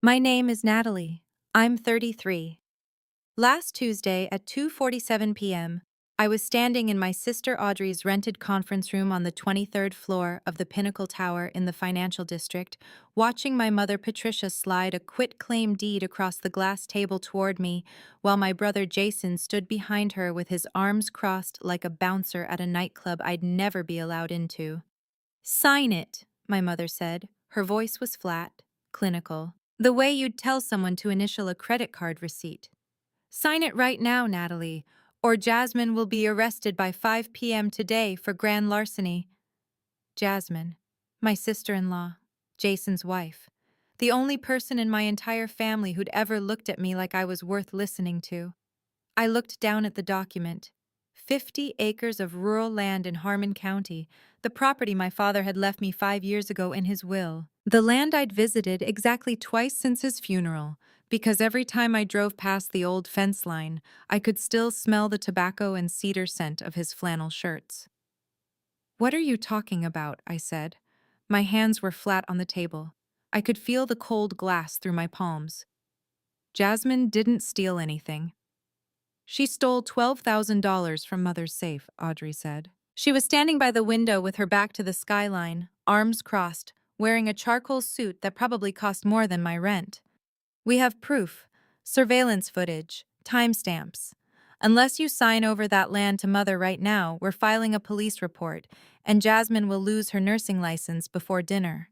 My name is Natalie. I'm 33. Last Tuesday at 2:47 p.m., I was standing in my sister Audrey's rented conference room on the 23rd floor of the Pinnacle Tower in the financial district, watching my mother Patricia slide a quit-claim deed across the glass table toward me, while my brother Jason stood behind her with his arms crossed like a bouncer at a nightclub I'd never be allowed into. "Sign it," my mother said. Her voice was flat, clinical, the way you'd tell someone to initial a credit card receipt. "Sign it right now, Natalie, or Jasmine will be arrested by 5 p.m. today for grand larceny." Jasmine, my sister-in-law, Jason's wife, the only person in my entire family who'd ever looked at me like I was worth listening to. I looked down at the document. 50 acres of rural land in Harmon County, the property my father had left me 5 years ago in his will. The land I'd visited exactly twice since his funeral, because every time I drove past the old fence line, I could still smell the tobacco and cedar scent of his flannel shirts. "What are you talking about?" I said. My hands were flat on the table. I could feel the cold glass through my palms. "Jasmine didn't steal anything. She stole $12,000 from Mother's safe," Audrey said. "She was standing by the window with her back to the skyline, arms crossed, wearing a charcoal suit that probably cost more than my rent. We have proof, surveillance footage, timestamps. Unless you sign over that land to Mother right now, we're filing a police report, and Jasmine will lose her nursing license before dinner."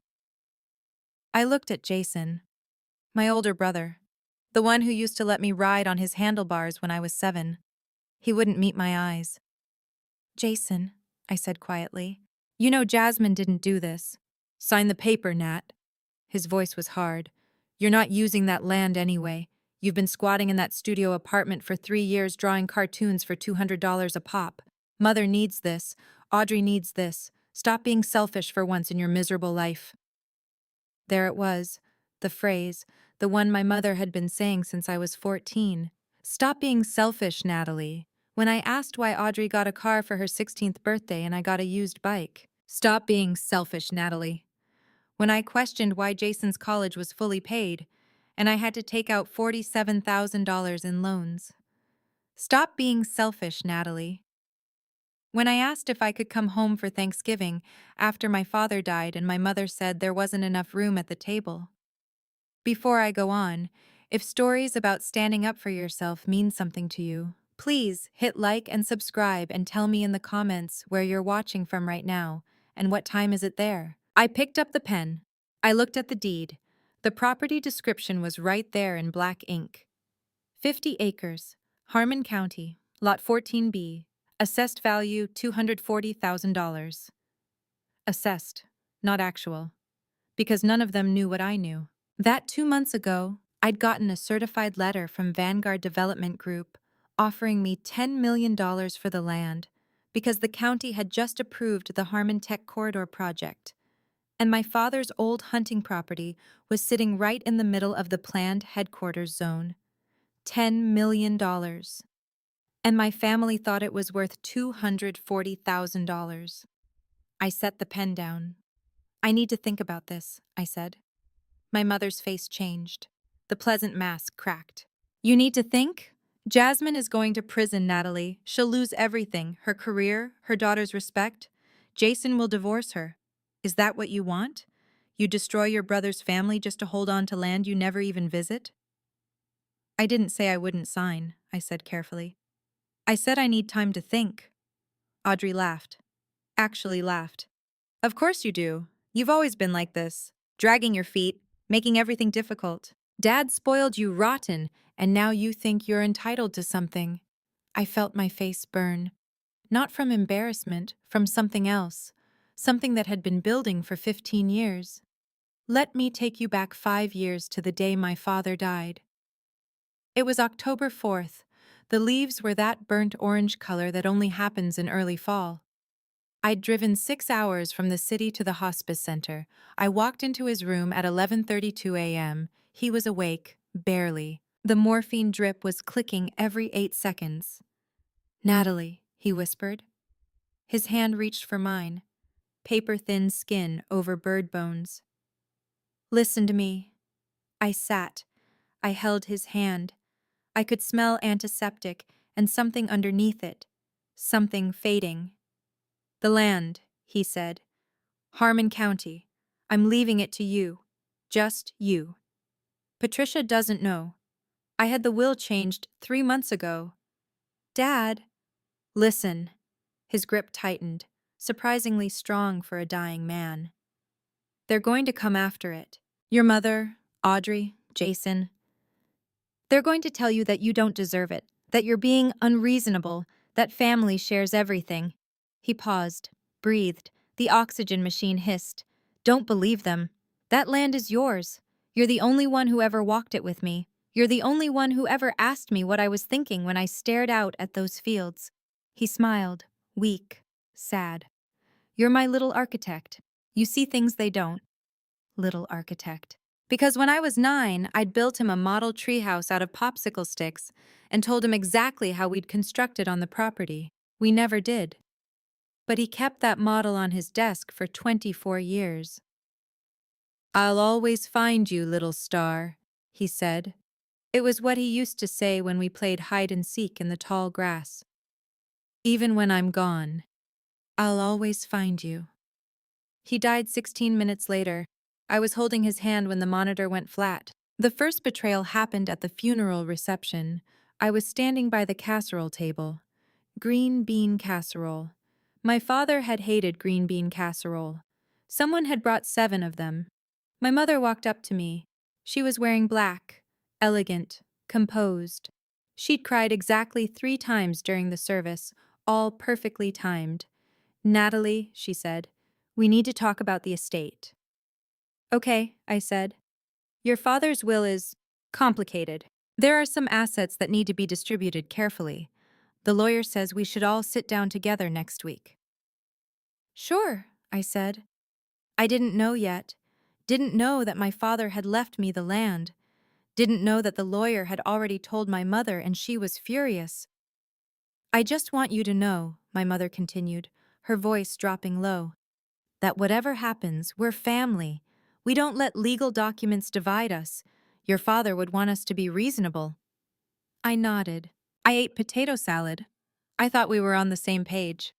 I looked at Jason, my older brother, the one who used to let me ride on his handlebars when I was 7. He wouldn't meet my eyes. "Jason," I said quietly, "you know Jasmine didn't do this." "Sign the paper, Nat." His voice was hard. "You're not using that land anyway. You've been squatting in that studio apartment for 3 years drawing cartoons for $200 a pop. Mother needs this. Audrey needs this. Stop being selfish for once in your miserable life." There it was, the phrase, the one my mother had been saying since I was 14. "Stop being selfish, Natalie." When I asked why Audrey got a car for her 16th birthday and I got a used bike. "Stop being selfish, Natalie." When I questioned why Jason's college was fully paid, and I had to take out $47,000 in loans. "Stop being selfish, Natalie." When I asked if I could come home for Thanksgiving after my father died and my mother said there wasn't enough room at the table. Before I go on, if stories about standing up for yourself mean something to you, please hit like and subscribe and tell me in the comments where you're watching from right now and what time is it there. I picked up the pen. I looked at the deed. The property description was right there in black ink. 50 acres, Harmon County, Lot 14B, assessed value $240,000. Assessed, not actual, because none of them knew what I knew. That 2 months ago, I'd gotten a certified letter from Vanguard Development Group offering me $10 million for the land because the county had just approved the Harmon Tech Corridor project, and my father's old hunting property was sitting right in the middle of the planned headquarters zone. $10 million. And my family thought it was worth $240,000. I set the pen down. "I need to think about this," I said. My mother's face changed. The pleasant mask cracked. "You need to think? Jasmine is going to prison, Natalie. She'll lose everything, her career, her daughter's respect. Jason will divorce her. Is that what you want? You destroy your brother's family just to hold on to land you never even visit?" "I didn't say I wouldn't sign," I said carefully. "I said I need time to think." Audrey laughed. Actually laughed. "Of course you do. You've always been like this, dragging your feet, making everything difficult. Dad spoiled you rotten, and now you think you're entitled to something." I felt my face burn. Not from embarrassment, from something else. Something that had been building for 15 years. Let me take you back 5 years to the day my father died. It was October 4th. The leaves were that burnt orange color that only happens in early fall. I'd driven 6 hours from the city to the hospice center. I walked into his room at 11:32 a.m. He was awake, barely. The morphine drip was clicking every 8 seconds. "Natalie," he whispered. His hand reached for mine. Paper-thin skin over bird bones. "Listen to me. I sat. I held his hand. I could smell antiseptic and something underneath it. Something fading. The land, he said. Harmon County. I'm leaving it to you. Just you. Patricia doesn't know. I had the will changed 3 months ago. Dad. Listen. His grip tightened, surprisingly strong for a dying man. They're going to come after it. Your mother, Audrey, Jason. They're going to tell you that you don't deserve it, that you're being unreasonable, that family shares everything. He paused, breathed. The oxygen machine hissed. Don't believe them. That land is yours. You're the only one who ever walked it with me. You're the only one who ever asked me what I was thinking when I stared out at those fields. He smiled, weak, sad. You're my little architect. You see things they don't. Little architect. Because when I was 9, I'd built him a model treehouse out of popsicle sticks and told him exactly how we'd construct it on the property. We never did. But he kept that model on his desk for 24 years. I'll always find you, little star, he said. It was what he used to say when we played hide and seek in the tall grass. Even when I'm gone, I'll always find you. He died 16 minutes later. I was holding his hand when the monitor went flat. The first betrayal happened at the funeral reception. I was standing by the casserole table. Green bean casserole. My father had hated green bean casserole. Someone had brought 7 of them. My mother walked up to me. She was wearing black, elegant, composed. She'd cried exactly 3 times during the service, all perfectly timed. Natalie, she said, we need to talk about the estate. Okay, I said. Your father's will is complicated. There are some assets that need to be distributed carefully. The lawyer says we should all sit down together next week. Sure, I said. I didn't know yet. Didn't know that my father had left me the land. Didn't know that the lawyer had already told my mother and she was furious. I just want you to know, my mother continued, her voice dropping low, that whatever happens, we're family. We don't let legal documents divide us. Your father would want us to be reasonable. I nodded. I ate potato salad. I thought we were on the same page.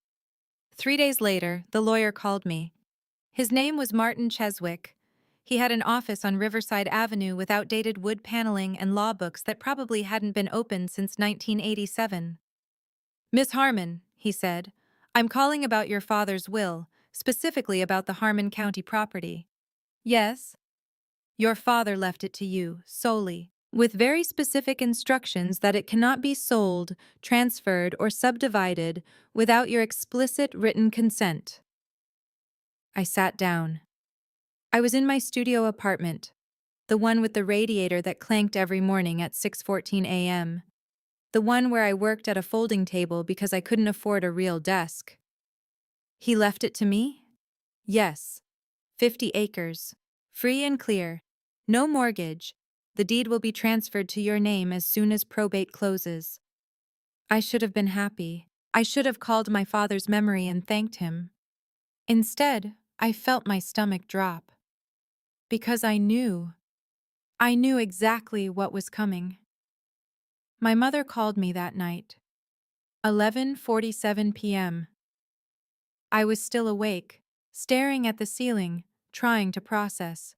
3 days later, the lawyer called me. His name was Martin Cheswick. He had an office on Riverside Avenue with outdated wood paneling and law books that probably hadn't been opened since 1987. Miss Harmon, he said, I'm calling about your father's will, specifically about the Harmon County property. Yes? Your father left it to you, solely, with very specific instructions that it cannot be sold, transferred, or subdivided without your explicit written consent. I sat down. I was in my studio apartment, the one with the radiator that clanked every morning at 6:14 a.m., the one where I worked at a folding table because I couldn't afford a real desk. He left it to me? Yes. 50 acres. Free and clear. No mortgage. The deed will be transferred to your name as soon as probate closes. I should have been happy. I should have called my father's memory and thanked him. Instead, I felt my stomach drop. Because I knew exactly what was coming. My mother called me that night. 11:47 p.m. I was still awake, staring at the ceiling, trying to process.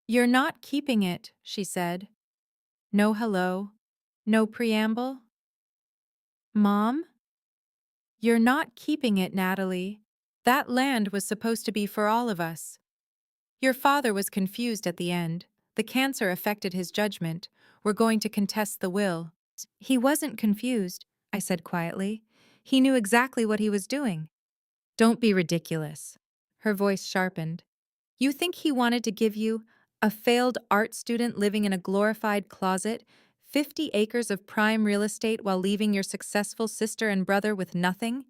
You're not keeping it, she said. No hello, no preamble. Mom? You're not keeping it, Natalie. That land was supposed to be for all of us. Your father was confused at the end. The cancer affected his judgment. We're going to contest the will. He wasn't confused, I said quietly. He knew exactly what he was doing. Don't be ridiculous. Her voice sharpened. You think he wanted to give you, a failed art student living in a glorified closet, 50 acres of prime real estate while leaving your successful sister and brother with nothing?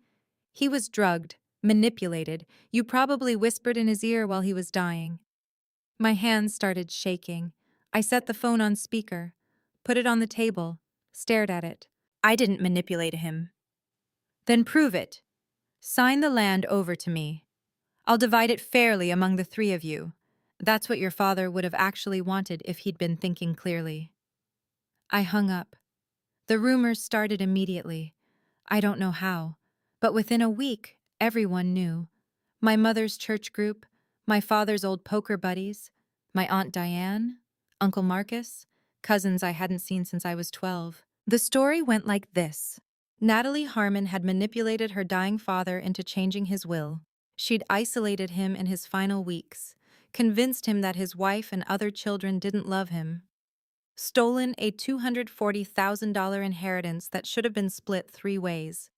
He was drugged, manipulated. You probably whispered in his ear while he was dying. My hands started shaking. I set the phone on speaker, put it on the table, stared at it. I didn't manipulate him. Then prove it. Sign the land over to me. I'll divide it fairly among the 3 of you. That's what your father would have actually wanted if he'd been thinking clearly. I hung up. The rumors started immediately. I don't know how, but within a week, everyone knew. My mother's church group, my father's old poker buddies, my Aunt Diane, Uncle Marcus, cousins I hadn't seen since I was 12. The story went like this. Natalie Harmon had manipulated her dying father into changing his will. She'd isolated him in his final weeks, convinced him that his wife and other children didn't love him, stolen a $240,000 inheritance that should have been split 3 ways.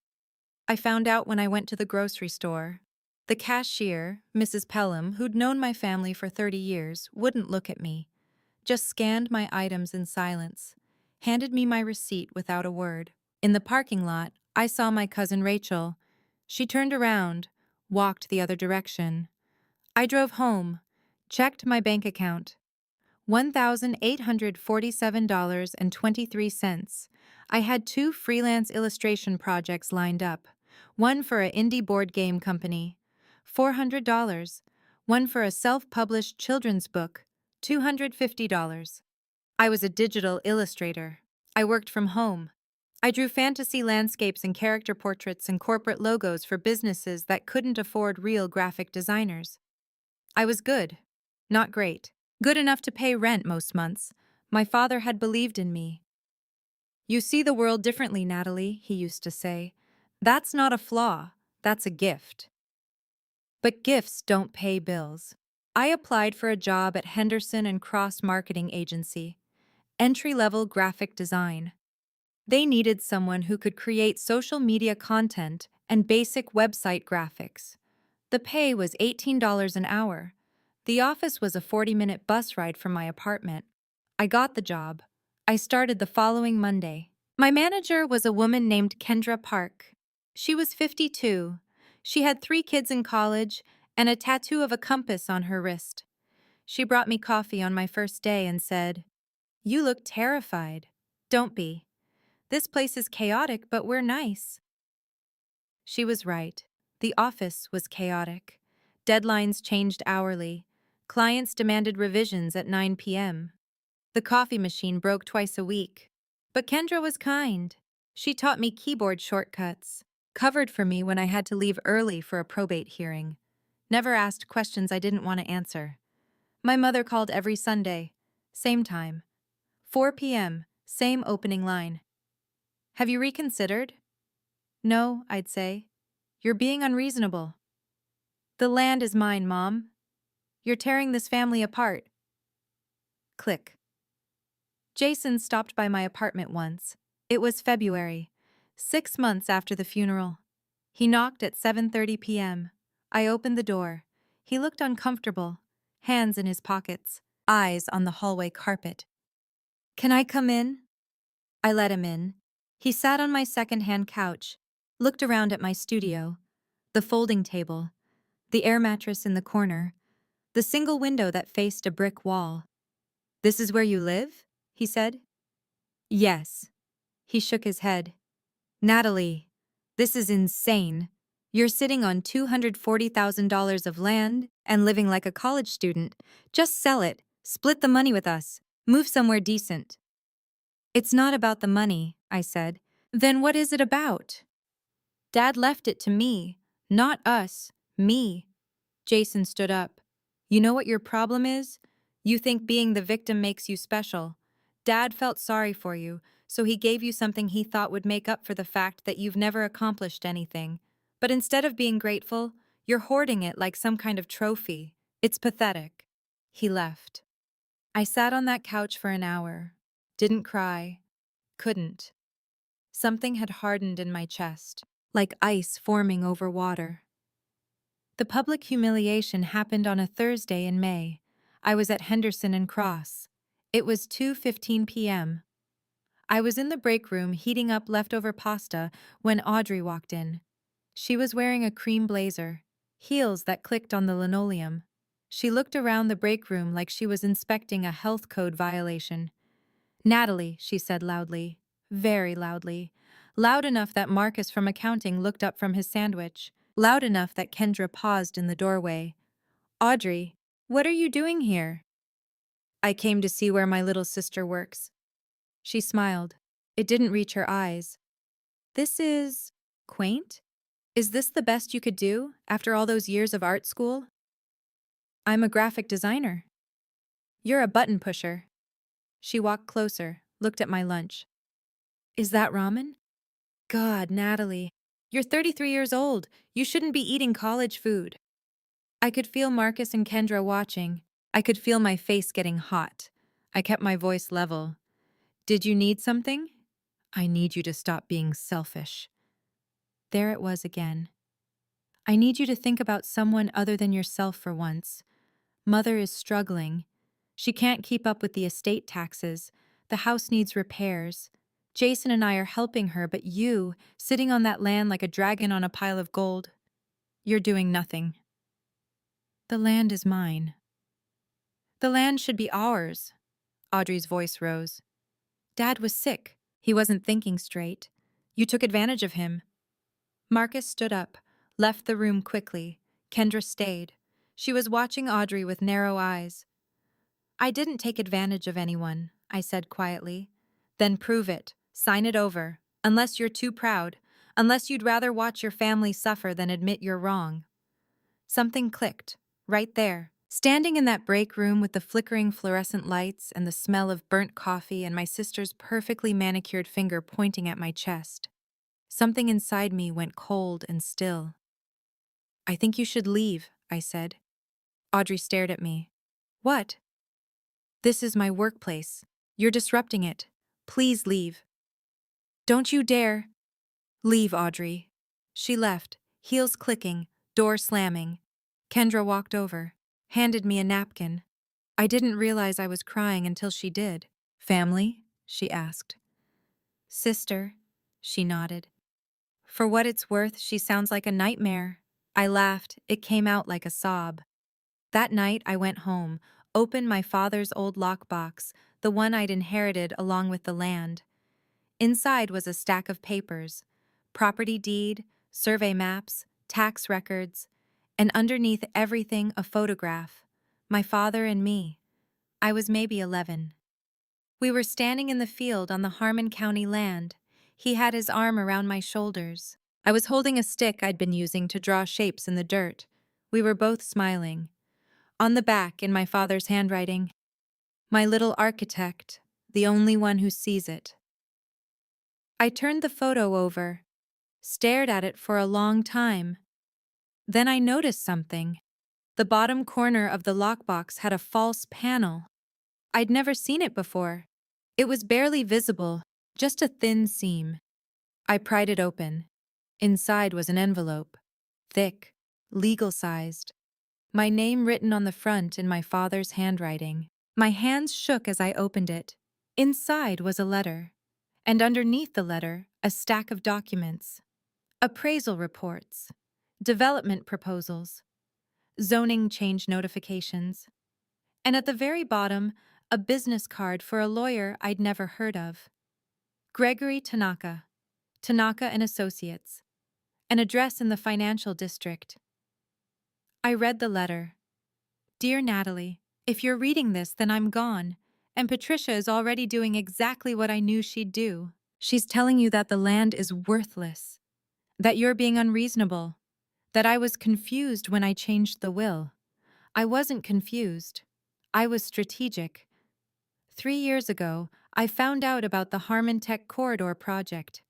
I found out when I went to the grocery store. The cashier, Mrs. Pelham, who'd known my family for 30 years, wouldn't look at me, just scanned my items in silence, handed me my receipt without a word. In the parking lot, I saw my cousin Rachel. She turned around, walked the other direction. I drove home, checked my bank account. $1,847.23. I had 2 freelance illustration projects lined up, one for an indie board game company, $400, one for a self-published children's book, $250. I was a digital illustrator. I worked from home. I drew fantasy landscapes and character portraits and corporate logos for businesses that couldn't afford real graphic designers. I was good, not great. Good enough to pay rent most months. My father had believed in me. You see the world differently, Natalie, he used to say. That's not a flaw, that's a gift. But gifts don't pay bills. I applied for a job at Henderson and Cross Marketing Agency, entry-level graphic design. They needed someone who could create social media content and basic website graphics. The pay was $18 an hour. The office was a 40-minute bus ride from my apartment. I got the job. I started the following Monday. My manager was a woman named Kendra Park. She was 52. She had 3 kids in college and a tattoo of a compass on her wrist. She brought me coffee on my first day and said, "You look terrified." "Don't be. This place is chaotic, but we're nice." She was right. The office was chaotic. Deadlines changed hourly. Clients demanded revisions at 9 p.m. The coffee machine broke twice a week. But Kendra was kind. She taught me keyboard shortcuts, covered for me when I had to leave early for a probate hearing, never asked questions I didn't want to answer. My mother called every Sunday, same time, 4 p.m., same opening line. "Have you reconsidered?" "No," I'd say. "You're being unreasonable." "The land is mine, Mom. You're tearing this family apart." Click. Jason stopped by my apartment once. It was February, 6 months after the funeral. He knocked at 7:30 p.m. I opened the door. He looked uncomfortable, hands in his pockets, eyes on the hallway carpet. "Can I come in?" I let him in. He sat on my second-hand couch, looked around at my studio, the folding table, the air mattress in the corner, the single window that faced a brick wall. "This is where you live?" he said. "Yes." He shook his head. "Natalie, this is insane. You're sitting on $240,000 of land and living like a college student. Just sell it, split the money with us, move somewhere decent." "It's not about the money," I said. "Then what is it about?" "Dad left it to me, not us, me." Jason stood up. "You know what your problem is? You think being the victim makes you special. Dad felt sorry for you, so he gave you something he thought would make up for the fact that you've never accomplished anything. But instead of being grateful, you're hoarding it like some kind of trophy. It's pathetic." He left. I sat on that couch for an hour. Didn't cry. Couldn't. Something had hardened in my chest, like ice forming over water. The public humiliation happened on a Thursday in May. I was at Henderson and Cross. It was 2:15 p.m. I was in the break room heating up leftover pasta when Audrey walked in. She was wearing a cream blazer, heels that clicked on the linoleum. She looked around the break room like she was inspecting a health code violation. "Natalie," she said loudly, very loudly, loud enough that Marcus from accounting looked up from his sandwich, loud enough that Kendra paused in the doorway. "Audrey, What are you doing here? I came to see where my little sister works. She smiled. It didn't reach her eyes. This is quaint? Is this the best you could do after all those years of art school? I'm a graphic designer. You're a button pusher. She walked closer, looked at my lunch. Is that ramen? God, Natalie. You're 33 years old. You shouldn't be eating college food. I could feel Marcus and Kendra watching. I could feel my face getting hot. I kept my voice level. Did you need something? I need you to stop being selfish. There it was again. I need you to think about someone other than yourself for once. Mother is struggling. She can't keep up with the estate taxes. The house needs repairs. Jason and I are helping her, but you, sitting on that land like a dragon on a pile of gold, you're doing nothing. The land is mine. The land should be ours. Audrey's voice rose. Dad was sick. He wasn't thinking straight. You took advantage of him. Marcus stood up, left the room quickly. Kendra stayed. She was watching Audrey with narrow eyes. I didn't take advantage of anyone, I said quietly. Then prove it. Sign it over. Unless you're too proud. Unless you'd rather watch your family suffer than admit you're wrong. Something clicked. Right there. Standing in that break room with the flickering fluorescent lights and the smell of burnt coffee and my sister's perfectly manicured finger pointing at my chest. Something inside me went cold and still. I think you should leave, I said. Audrey stared at me. What? This is my workplace. You're disrupting it. Please leave. Don't you dare. Leave, Audrey. She left, heels clicking, door slamming. Kendra walked over, handed me a napkin. I didn't realize I was crying until she did. Family? She asked. Sister, she nodded. For what it's worth, she sounds like a nightmare. I laughed. It came out like a sob. That night, I went home, opened my father's old lockbox, the one I'd inherited along with the land. Inside was a stack of papers, property deed, survey maps, tax records, and underneath everything a photograph. My father and me. I was maybe 11. We were standing in the field on the Harmon County land. He had his arm around my shoulders. I was holding a stick I'd been using to draw shapes in the dirt. We were both smiling. On the back, in my father's handwriting, my little architect, the only one who sees it. I turned the photo over, stared at it for a long time. Then I noticed something. The bottom corner of the lockbox had a false panel. I'd never seen it before. It was barely visible, just a thin seam. I pried it open. Inside was an envelope, thick, legal-sized. My name written on the front in my father's handwriting. My hands shook as I opened it. Inside was a letter, and underneath the letter, a stack of documents. Appraisal reports, development proposals, zoning change notifications, and at the very bottom, a business card for a lawyer I'd never heard of. Gregory Tanaka, Tanaka and Associates, an address in the financial district. I read the letter. Dear Natalie, if you're reading this, then I'm gone, and Patricia is already doing exactly what I knew she'd do. She's telling you that the land is worthless, that you're being unreasonable, that I was confused when I changed the will. I wasn't confused. I was strategic. 3 years ago, I found out about the Harmon Tech Corridor project.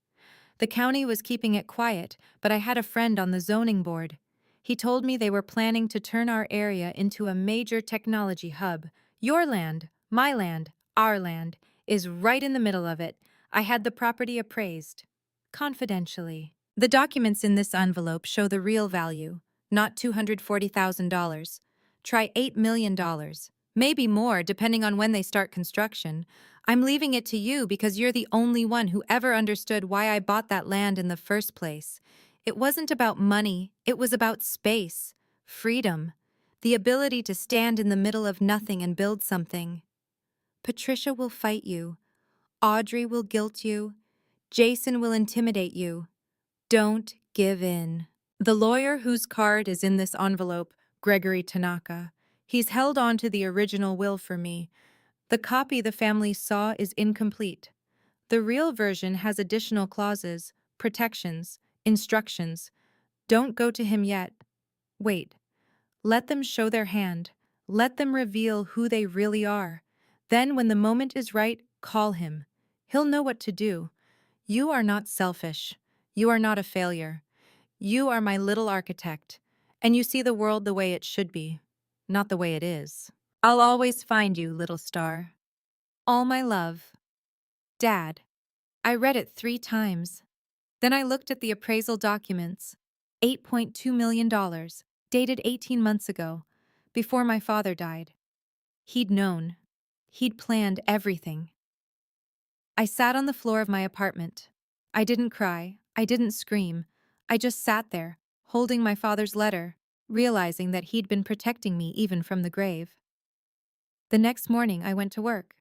The county was keeping it quiet, but I had a friend on the zoning board. He told me they were planning to turn our area into a major technology hub. Your land, my land, our land, is right in the middle of it. I had the property appraised. Confidentially. The documents in this envelope show the real value, not $240,000. Try $8 million. Maybe more, depending on when they start construction. I'm leaving it to you because you're the only one who ever understood why I bought that land in the first place. It wasn't about money, it was about space, freedom, the ability to stand in the middle of nothing and build something. Patricia will fight you. Audrey will guilt you. Jason will intimidate you. Don't give in. The lawyer whose card is in this envelope, Gregory Tanaka, He's held on to the original will for me. The copy the family saw is incomplete. The real version has additional clauses, protections, instructions. Don't go to him yet. Wait. Let them show their hand. Let them reveal who they really are. Then, when the moment is right, call him. He'll know what to do. You are not selfish. You are not a failure. You are my little architect, and you see the world the way it should be, not the way it is. I'll always find you, little star. All my love. Dad. I read it 3 times. Then I looked at the appraisal documents. $8.2 million, dated 18 months ago, before my father died. He'd known. He'd planned everything. I sat on the floor of my apartment. I didn't cry. I didn't scream. I just sat there, holding my father's letter, realizing that he'd been protecting me even from the grave. The next morning, I went to work.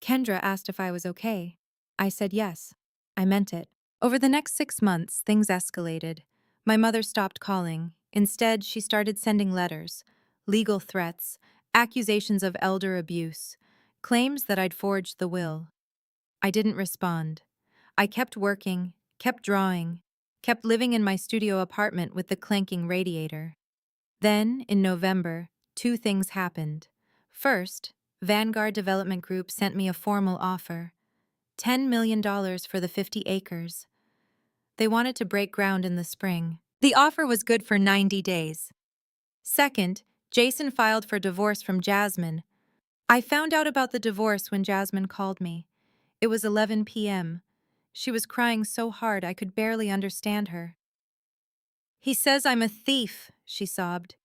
Kendra asked if I was okay. I said yes. I meant it. Over the next 6 months, things escalated. My mother stopped calling. Instead, she started sending letters, legal threats, accusations of elder abuse, claims that I'd forged the will. I didn't respond. I kept working, kept drawing, kept living in my studio apartment with the clanking radiator. Then, in November, 2 things happened. First, Vanguard Development Group sent me a formal offer. $10 million for the 50 acres. They wanted to break ground in the spring. The offer was good for 90 days. Second, Jason filed for divorce from Jasmine. I found out about the divorce when Jasmine called me. It was 11 p.m. She was crying so hard I could barely understand her. He says I'm a thief, she sobbed.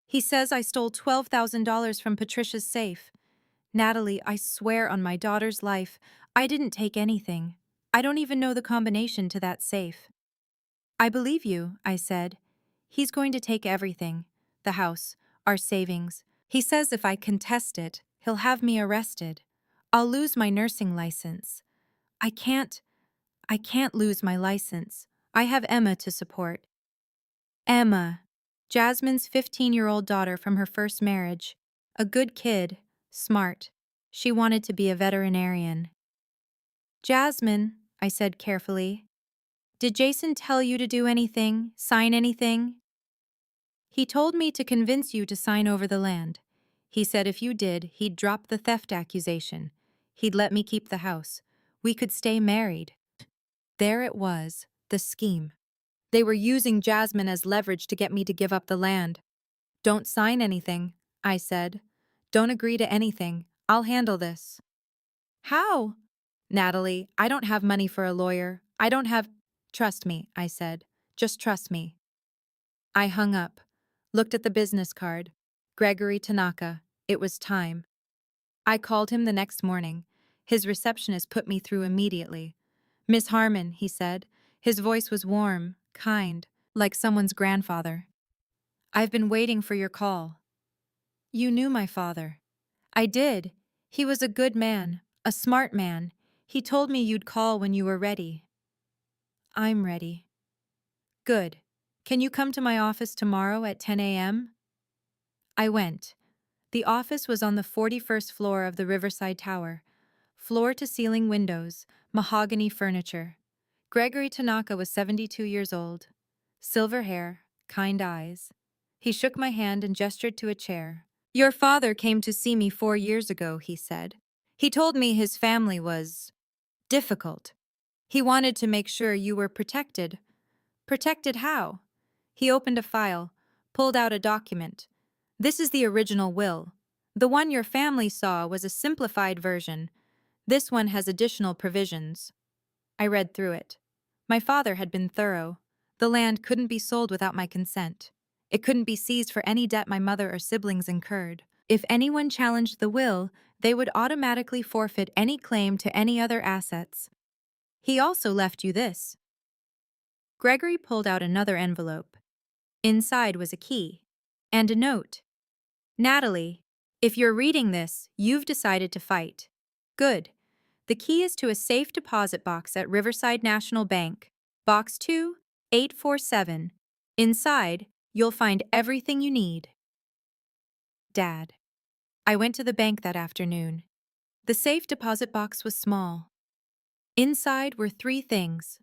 He says I stole $12,000 from Patricia's safe. Natalie, I swear on my daughter's life, I didn't take anything. I don't even know the combination to that safe. I believe you, I said. He's going to take everything. The house, our savings. He says if I contest it, he'll have me arrested. I'll lose my nursing license. I can't lose my license. I have Emma to support. Emma, Jasmine's 15-year-old daughter from her first marriage. A good kid, smart. She wanted to be a veterinarian. Jasmine, I said carefully, did Jason tell you to do anything, sign anything? He told me to convince you to sign over the land. He said if you did, he'd drop the theft accusation. He'd let me keep the house. We could stay married. There it was, the scheme. They were using Jasmine as leverage to get me to give up the land. Don't sign anything, I said. Don't agree to anything. I'll handle this. How? Natalie, I don't have money for a lawyer. I don't have... Trust me, I said. Just trust me. I hung up, looked at the business card. Gregory Tanaka. It was time. I called him the next morning. His receptionist put me through immediately. Miss Harmon, he said. His voice was warm, kind, like someone's grandfather. I've been waiting for your call. You knew my father. I did. He was a good man, a smart man. He told me you'd call when you were ready. I'm ready. Good. Can you come to my office tomorrow at 10 a.m.? I went. The office was on the 41st floor of the Riverside Tower. Floor-to-ceiling windows, mahogany furniture. Gregory Tanaka was 72 years old. Silver hair, kind eyes. He shook my hand and gestured to a chair. Your father came to see me 4 years ago, he said. He told me his family was difficult. He wanted to make sure you were protected. Protected how? He opened a file, pulled out a document. This is the original will. The one your family saw was a simplified version. This one has additional provisions. I read through it. My father had been thorough. The land couldn't be sold without my consent. It couldn't be seized for any debt my mother or siblings incurred. If anyone challenged the will, they would automatically forfeit any claim to any other assets. He also left you this. Gregory pulled out another envelope. Inside was a key and a note. Natalie, if you're reading this, you've decided to fight. Good. The key is to a safe deposit box at Riverside National Bank, Box 2847. Inside, you'll find everything you need. Dad. I went to the bank that afternoon. The safe deposit box was small. Inside were three things: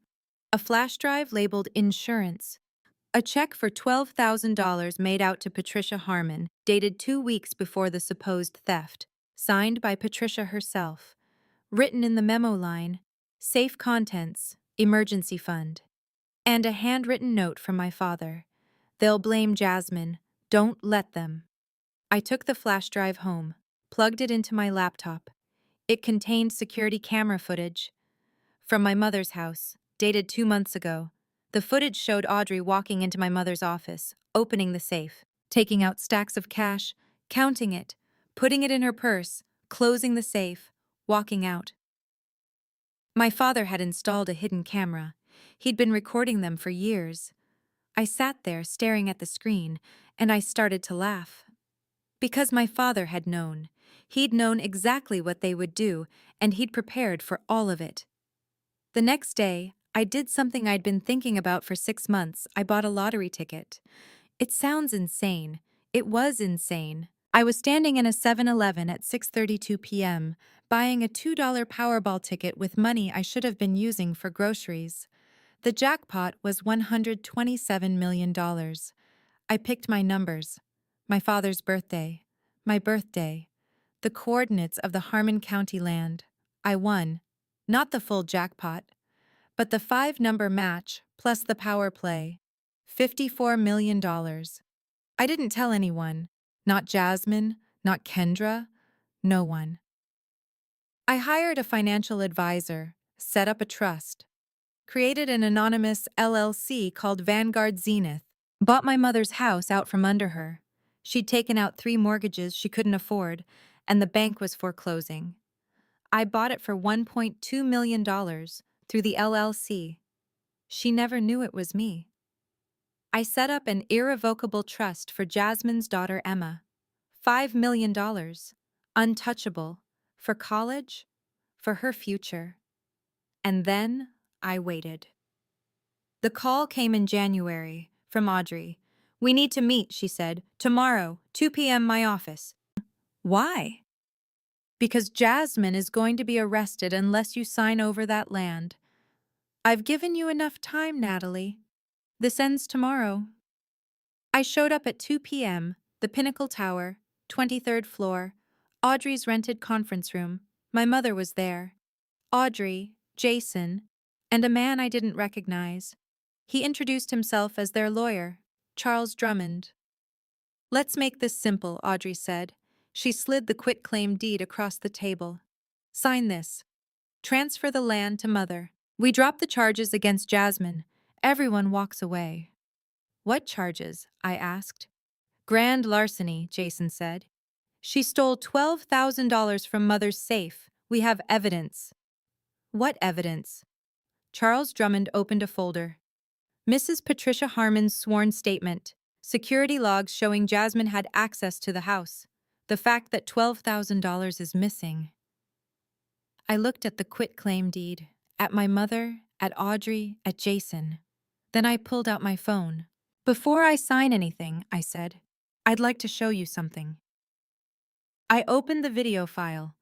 a flash drive labeled insurance, a check for $12,000 made out to Patricia Harmon, dated 2 weeks before the supposed theft, signed by Patricia herself, written in the memo line, "Safe contents, emergency fund," and a handwritten note from my father. "They'll blame Jasmine. Don't let them." I took the flash drive home, plugged it into my laptop. It contained security camera footage from my mother's house, dated 2 months ago. The footage showed Audrey walking into my mother's office, opening the safe, taking out stacks of cash, counting it, putting it in her purse, closing the safe, walking out. My father had installed a hidden camera. He'd been recording them for years. I sat there staring at the screen, and I started to laugh. Because my father had known. He'd known exactly what they would do, and he'd prepared for all of it. The next day, I did something I'd been thinking about for 6 months. I bought a lottery ticket. It sounds insane. It was insane. I was standing in a 7-Eleven at 6:32 p.m., buying a $2 Powerball ticket with money I should have been using for groceries. The jackpot was $127 million. I picked my numbers: my father's birthday, my birthday, the coordinates of the Harmon County land. I won. Not the full jackpot, but the 5-number match plus the power play. $54 million. I didn't tell anyone. Not Jasmine, not Kendra, no one. I hired a financial advisor, set up a trust, created an anonymous LLC called Vanguard Zenith, bought my mother's house out from under her. She'd taken out 3 mortgages she couldn't afford, and the bank was foreclosing. I bought it for $1.2 million through the LLC. She never knew it was me. I set up an irrevocable trust for Jasmine's daughter Emma. $5 million. Untouchable. For college. For her future. And then I waited. The call came in January, from Audrey. "We need to meet," she said. "Tomorrow, 2 p.m. my office." Why? "Because Jasmine is going to be arrested unless you sign over that land." "I've given you enough time, Natalie. This ends tomorrow." I showed up at 2 p.m., the Pinnacle Tower, 23rd floor, Audrey's rented conference room. My mother was there. Audrey, Jason, and a man I didn't recognize. He introduced himself as their lawyer, Charles Drummond. "Let's make this simple," Audrey said. She slid the quitclaim deed across the table. "Sign this. Transfer the land to Mother. We drop the charges against Jasmine. Everyone walks away." "What charges?" I asked. "Grand larceny," Jason said. "She stole $12,000 from Mother's safe. We have evidence." "What evidence?" Charles Drummond opened a folder. "Mrs. Patricia Harmon's sworn statement. Security logs showing Jasmine had access to the house. The fact that $12,000 is missing." I looked at the quitclaim deed, at my mother, at Audrey, at Jason. Then I pulled out my phone. "Before I sign anything," I said, "I'd like to show you something." I opened the video file,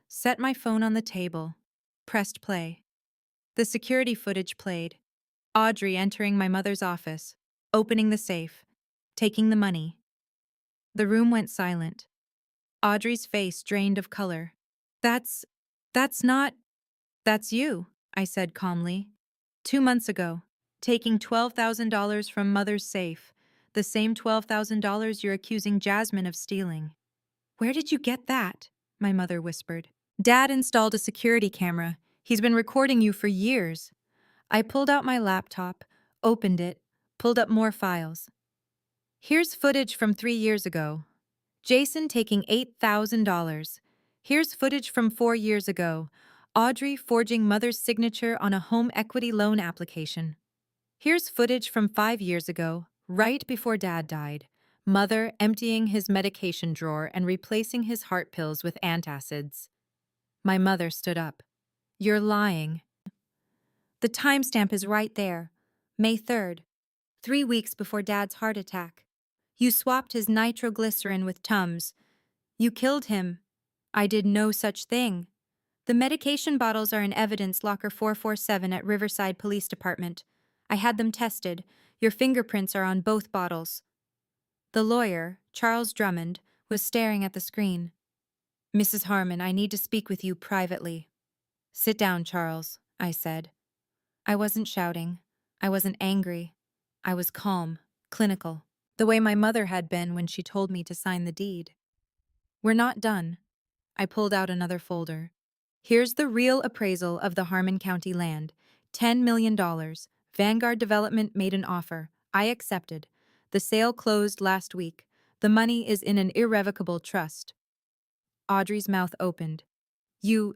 set my phone on the table, pressed play. The security footage played. Audrey entering my mother's office, opening the safe, taking the money. The room went silent. Audrey's face drained of color. That's not, that's you," I said calmly. "2 months ago, taking $12,000 from Mother's safe, the same $12,000 you're accusing Jasmine of stealing." "Where did you get that?" my mother whispered. "Dad installed a security camera. He's been recording you for years." I pulled out my laptop, opened it, pulled up more files. "Here's footage from 3 years ago. Jason taking $8,000. Here's footage from 4 years ago. Audrey forging Mother's signature on a home equity loan application. Here's footage from 5 years ago, right before Dad died. Mother emptying his medication drawer and replacing his heart pills with antacids." My mother stood up. "You're lying." "The timestamp is right there. May 3rd, 3 weeks before Dad's heart attack. You swapped his nitroglycerin with Tums. You killed him. I did no such thing. The medication bottles are in evidence locker 447 at Riverside Police Department. I had them tested. Your fingerprints are on both bottles. The lawyer, Charles Drummond, was staring at the screen. Mrs. Harmon, I need to speak with you privately. Sit down, Charles, I said. I wasn't shouting. I wasn't angry. I was calm, clinical, the way my mother had been when she told me to sign the deed. We're not done. I pulled out another folder. Here's the real appraisal of the Harmon County land. $10 million. Vanguard Development made an offer. I accepted. The sale closed last week. The money is in an irrevocable trust. Audrey's mouth opened. You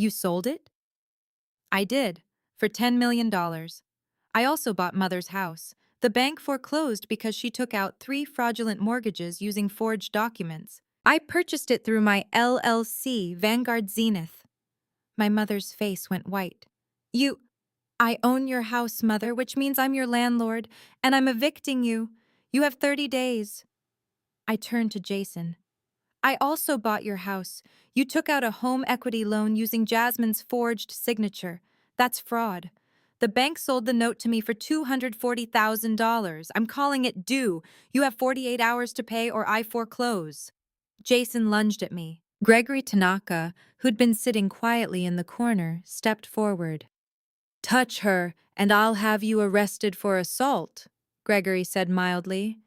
sold it? I did, for $10 million. I also bought Mother's house. The bank foreclosed because she took out 3 fraudulent mortgages using forged documents. I purchased it through my LLC, Vanguard Zenith. My mother's face went white. I own your house, Mother, which means I'm your landlord, and I'm evicting you. You have 30 days. I turned to Jason. I also bought your house. You took out a home equity loan using Jasmine's forged signature. That's fraud. The bank sold the note to me for $240,000. I'm calling it due. You have 48 hours to pay or I foreclose. Jason lunged at me. Gregory Tanaka, who'd been sitting quietly in the corner, stepped forward. Touch her, and I'll have you arrested for assault, Gregory said mildly.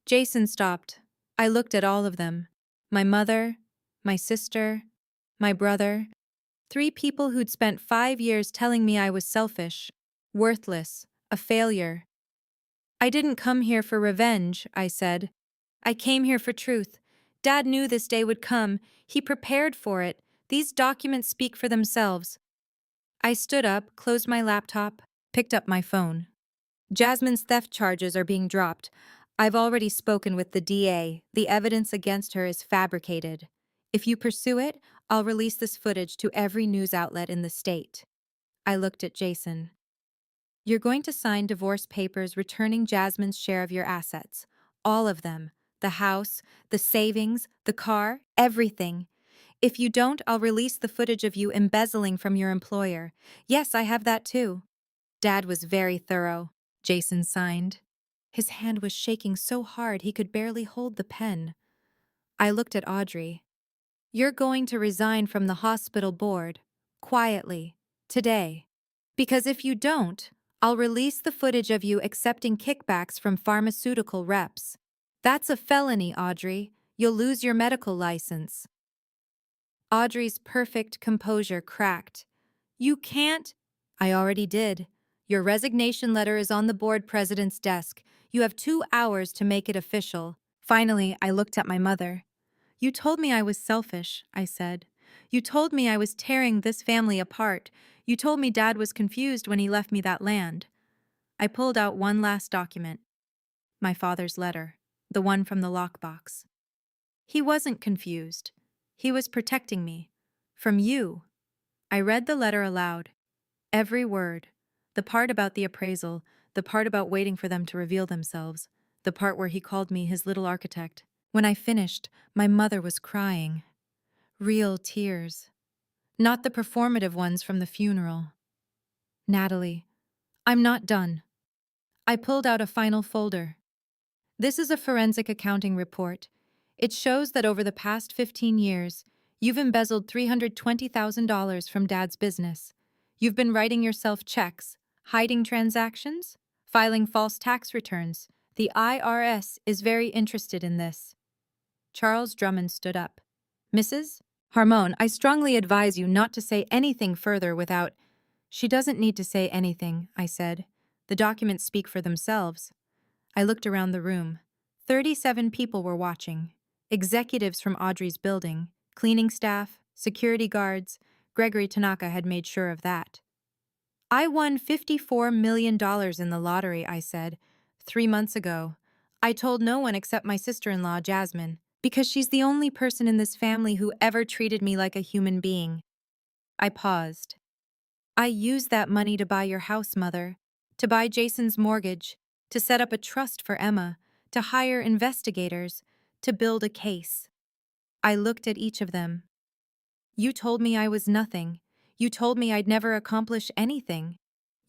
Jason stopped. I looked at all of them. My mother, my sister, my brother. 3 people who'd spent 5 years telling me I was selfish, worthless, a failure. I didn't come here for revenge, I said. I came here for truth. Dad knew this day would come. He prepared for it. These documents speak for themselves. I stood up, closed my laptop, picked up my phone. Jasmine's theft charges are being dropped. I've already spoken with the DA. The evidence against her is fabricated. If you pursue it, I'll release this footage to every news outlet in the state. I looked at Jason. You're going to sign divorce papers returning Jasmine's share of your assets. All of them. The house, the savings, the car, everything. If you don't, I'll release the footage of you embezzling from your employer. Yes, I have that too. Dad was very thorough, Jason signed. His hand was shaking so hard he could barely hold the pen. I looked at Audrey. You're going to resign from the hospital board, quietly, today. Because if you don't, I'll release the footage of you accepting kickbacks from pharmaceutical reps. That's a felony, Audrey. You'll lose your medical license. Audrey's perfect composure cracked. You can't. I already did. Your resignation letter is on the board president's desk. You have 2 hours to make it official. Finally, I looked at my mother. You told me I was selfish, I said. You told me I was tearing this family apart. You told me Dad was confused when he left me that land. I pulled out one last document. My father's letter, the one from the lockbox. He wasn't confused. He was protecting me. From you. I read the letter aloud. Every word. The part about the appraisal, the part about waiting for them to reveal themselves, the part where he called me his little architect. When I finished, my mother was crying. Real tears. Not the performative ones from the funeral. Natalie, I'm not done. I pulled out a final folder. This is a forensic accounting report. It shows that over the past 15 years, you've embezzled $320,000 from Dad's business. You've been writing yourself checks, hiding transactions, filing false tax returns. The IRS is very interested in this. Charles Drummond stood up. Mrs. Harmon, I strongly advise you not to say anything further without— She doesn't need to say anything, I said. The documents speak for themselves. I looked around the room. 37 people were watching. Executives from Audrey's building, cleaning staff, security guards. Gregory Tanaka had made sure of that. I won $54 million in the lottery, I said, 3 months ago. I told no one except my sister-in-law, Jasmine, because she's the only person in this family who ever treated me like a human being. I paused. I used that money to buy your house, Mother, to buy Jason's mortgage, to set up a trust for Emma, to hire investigators, to build a case. I looked at each of them. You told me I was nothing. You told me I'd never accomplish anything.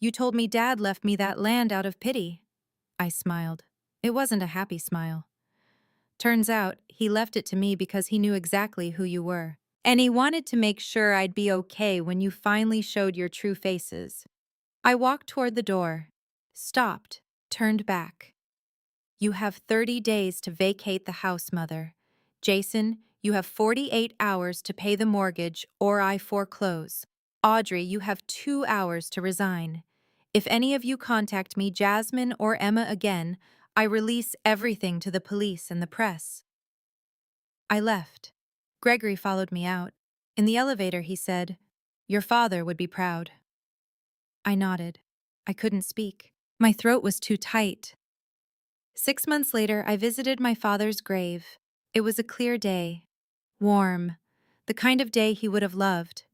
You told me Dad left me that land out of pity. I smiled. It wasn't a happy smile. Turns out, he left it to me because he knew exactly who you were. And he wanted to make sure I'd be okay when you finally showed your true faces. I walked toward the door, stopped, turned back. You have 30 days to vacate the house, Mother. Jason, you have 48 hours to pay the mortgage or I foreclose. Audrey, you have 2 hours to resign. If any of you contact me, Jasmine or Emma again, I release everything to the police and the press. I left. Gregory followed me out. In the elevator, he said, "Your father would be proud." I nodded. I couldn't speak. My throat was too tight. 6 months later, I visited my father's grave. It was a clear day. Warm. The kind of day he would have loved.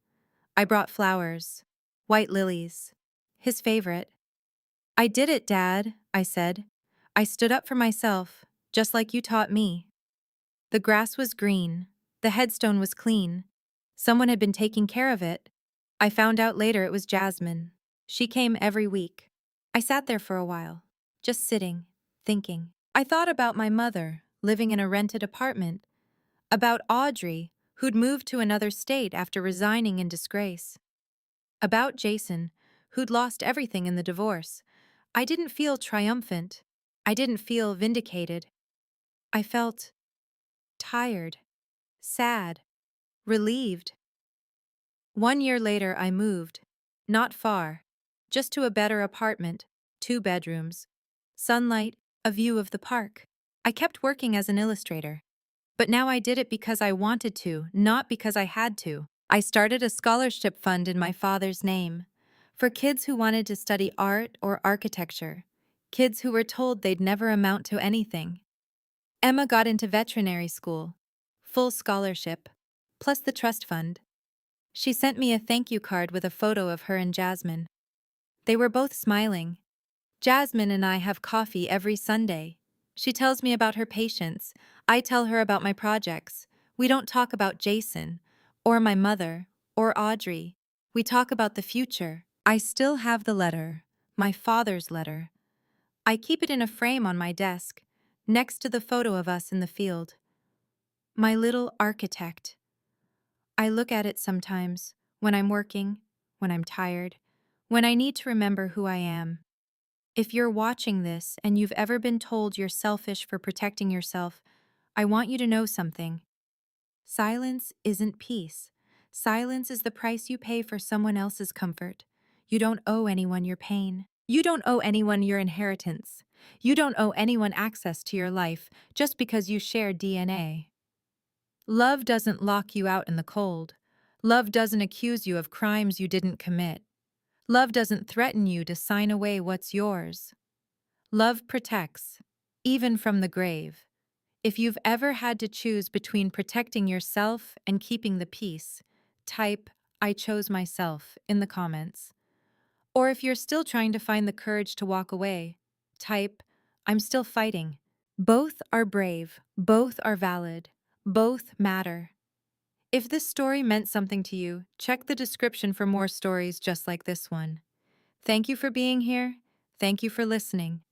I brought flowers. White lilies. His favorite. "I did it, Dad," I said. "I stood up for myself, just like you taught me." The grass was green. The headstone was clean. Someone had been taking care of it. I found out later it was Jasmine. She came every week. I sat there for a while, just sitting, thinking. I thought about my mother, living in a rented apartment, about Audrey, who'd moved to another state after resigning in disgrace, about Jason, who'd lost everything in the divorce. I didn't feel triumphant. I didn't feel vindicated. I felt tired, sad, relieved. 1 year later, I moved. Not far. Just to a better apartment, 2 bedrooms. Sunlight, a view of the park. I kept working as an illustrator. But now I did it because I wanted to, not because I had to. I started a scholarship fund in my father's name. For kids who wanted to study art or architecture. Kids who were told they'd never amount to anything. Emma got into veterinary school. Full scholarship. Plus the trust fund. She sent me a thank you card with a photo of her and Jasmine. They were both smiling. Jasmine and I have coffee every Sunday. She tells me about her patients. I tell her about my projects. We don't talk about Jason, or my mother, or Audrey. We talk about the future. I still have the letter, my father's letter. I keep it in a frame on my desk, next to the photo of us in the field. My little architect. I look at it sometimes, when I'm working, when I'm tired, when I need to remember who I am. If you're watching this and you've ever been told you're selfish for protecting yourself, I want you to know something. Silence isn't peace. Silence is the price you pay for someone else's comfort. You don't owe anyone your pain. You don't owe anyone your inheritance. You don't owe anyone access to your life just because you share DNA. Love doesn't lock you out in the cold. Love doesn't accuse you of crimes you didn't commit. Love doesn't threaten you to sign away what's yours. Love protects, even from the grave. If you've ever had to choose between protecting yourself and keeping the peace, type, "I chose myself," in the comments. Or if you're still trying to find the courage to walk away, type, "I'm still fighting." Both are brave, both are valid, both matter. If this story meant something to you, check the description for more stories just like this one. Thank you for being here. Thank you for listening.